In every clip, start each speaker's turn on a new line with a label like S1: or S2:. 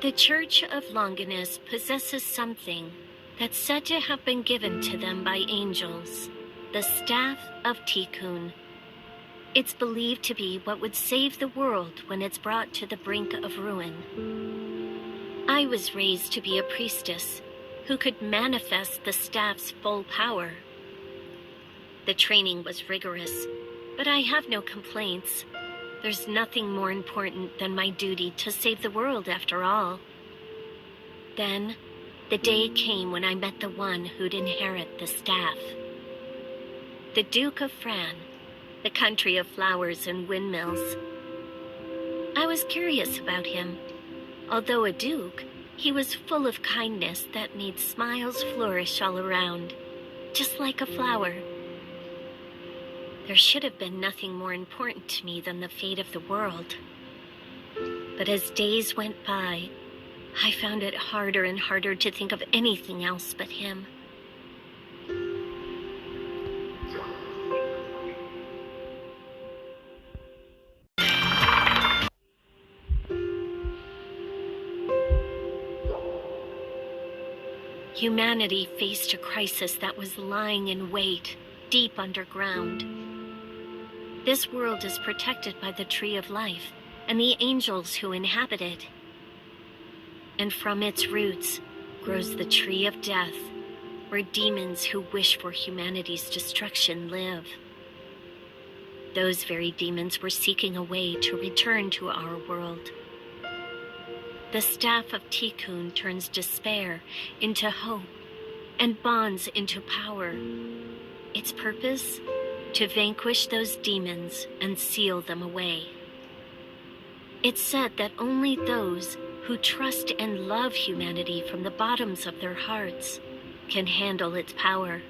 S1: The Church of Longinus possesses something that's said to have been given to them by angels, the Staff of Tikkun. It's believed to be what would save the world when it's brought to the brink of ruin. I was raised to be a priestess who could manifest the staff's full power. The training was rigorous, but I have no complaints. There's nothing more important than my duty to save the world, after all. Then, the day came when I met the one who'd inherit the staff. The Duke of Fran, the country of flowers and windmills. I was curious about him. Although a duke, he was full of kindness that made smiles flourish all around, just like a flower. There should have been nothing more important to me than the fate of the world. But as days went by, I found it harder and harder to think of anything else but him. Humanity faced a crisis that was lying in wait, deep underground. This world is protected by the Tree of Life and the angels who inhabit it. And from its roots grows the Tree of Death, where demons who wish for humanity's destruction live. Those very demons were seeking a way to return to our world. The Staff of Tikkun turns despair into hope and bonds into power. Its purpose? To vanquish those demons and seal them away. It's said that only those who trust and love humanity from the bottoms of their hearts can handle its power.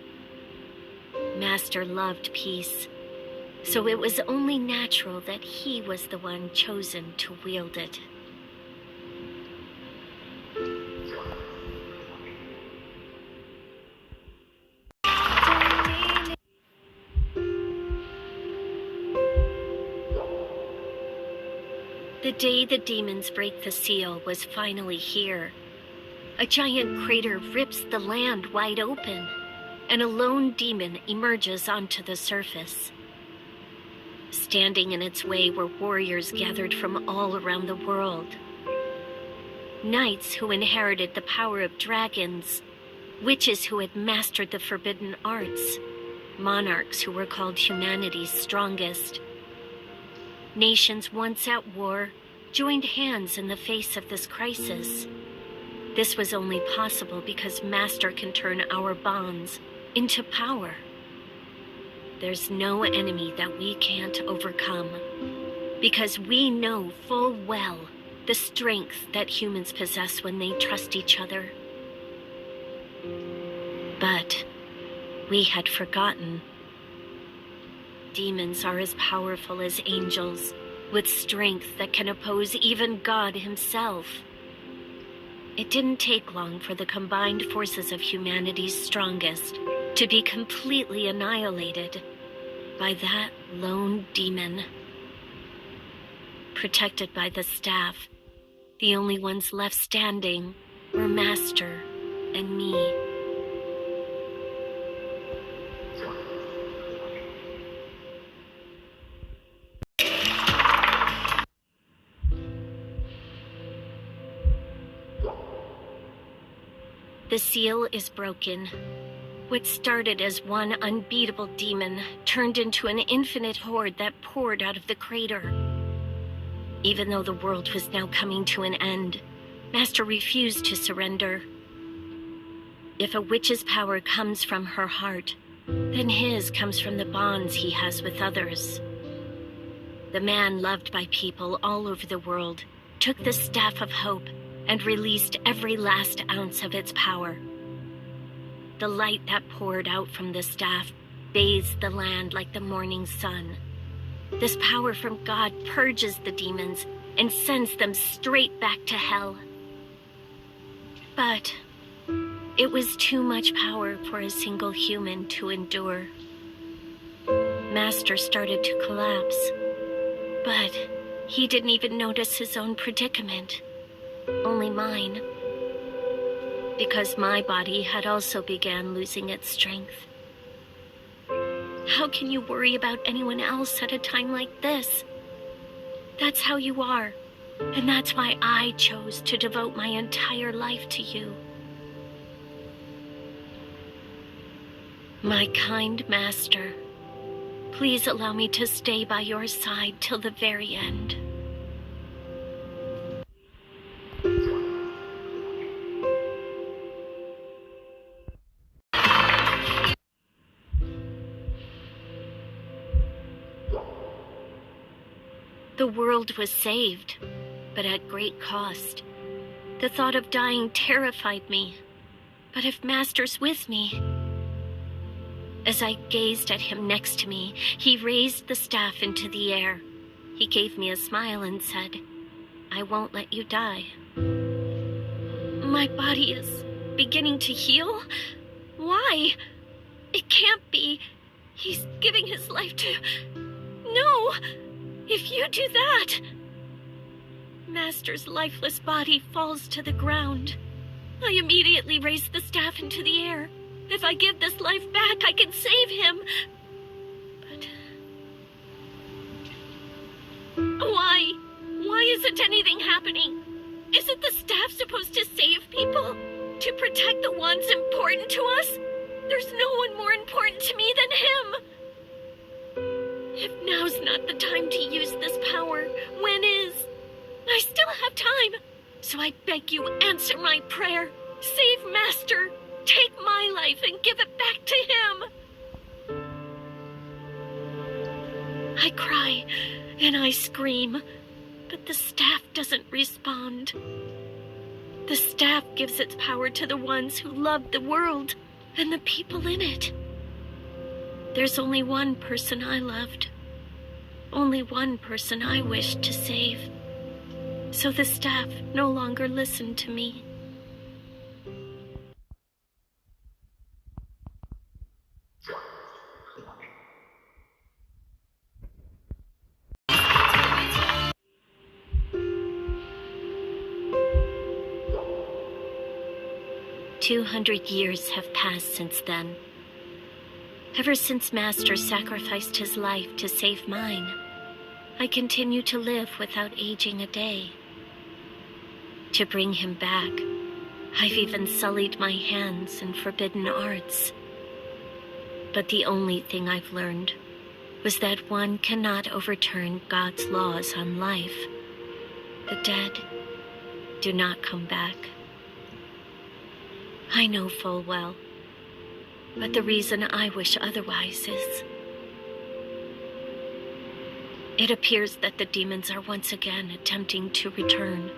S1: Master loved peace, so it was only natural that he was the one chosen to wield it. The day the demons break the seal was finally here. A giant crater rips the land wide open, and a lone demon emerges onto the surface. Standing in its way were warriors gathered from all around the world. Knights who inherited the power of dragons, witches who had mastered the forbidden arts, monarchs who were called humanity's strongest. Nations once at war joined hands in the face of this crisis. This was only possible because Master can turn our bonds into power. There's no enemy that we can't overcome, because we know full well the strength that humans possess when they trust each other. But we had forgotten. Demons are as powerful as angels, with strength that can oppose even God himself. It didn't take long for the combined forces of humanity's strongest to be completely annihilated by that lone demon. Protected by the staff, the only ones left standing were Master and me. The seal is broken. What started as one unbeatable demon turned into an infinite horde that poured out of the crater. Even though the world was now coming to an end, Master refused to surrender. If a witch's power comes from her heart, then his comes from the bonds he has with others. The man loved by people all over the world took the Staff of Hope and released every last ounce of its power. The light that poured out from the staff bathes the land like the morning sun. This power from God purges the demons and sends them straight back to hell. But it was too much power for a single human to endure. Master started to collapse, but he didn't even notice his own predicament. only mine. Because my body had also began losing its strength. How can you worry about anyone else at a time like this? That's how you are, and that's why I chose to devote my entire life to you. My kind master, please allow me to stay by your side till the very end. The world was saved, but at great cost. The thought of dying terrified me. But if Master's with me... As I gazed at him next to me, he raised the staff into the air. He gave me a smile and said, "I won't let you die." My body is beginning to heal? Why? It can't be. He's giving his life to... No! If you do that... Master's lifeless body falls to the ground. I immediately raise the staff into the air. If I give this life back, I can save him. But... Why? Why isn't anything happening? Isn't the staff supposed to save people? To protect the ones important to us? There's no one more important to me than him. If now's not the time to use this power, when is? I still have time. So I beg you, answer my prayer. Save Master. Take my life and give it back to him. I cry and I scream, but the staff doesn't respond. The staff gives its power to the ones who love the world and the people in it. There's only one person I loved. Only one person I wished to save. So the staff no longer listened to me. "200 years have passed since then. Ever since Master sacrificed his life to save mine, I continue to live without aging a day. To bring him back, I've even sullied my hands in forbidden arts. But the only thing I've learned was that one cannot overturn God's laws on life. The dead do not come back. I know full well, but the reason I wish otherwise is... It appears that the demons are once again attempting to return.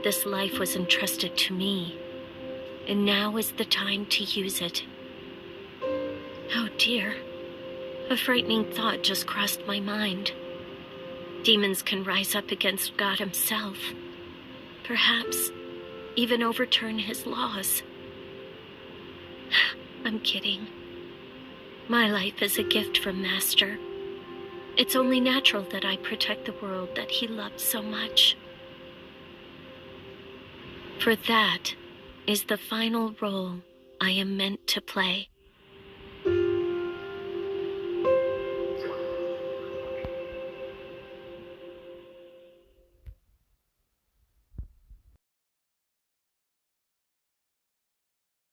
S1: This life was entrusted to me, and now is the time to use it. Oh dear, a frightening thought just crossed my mind. Demons can rise up against God himself. Perhaps even overturn his laws. I'm kidding. My life is a gift from Master. It's only natural that I protect the world that he loved so much. For that is the final role I am meant to play.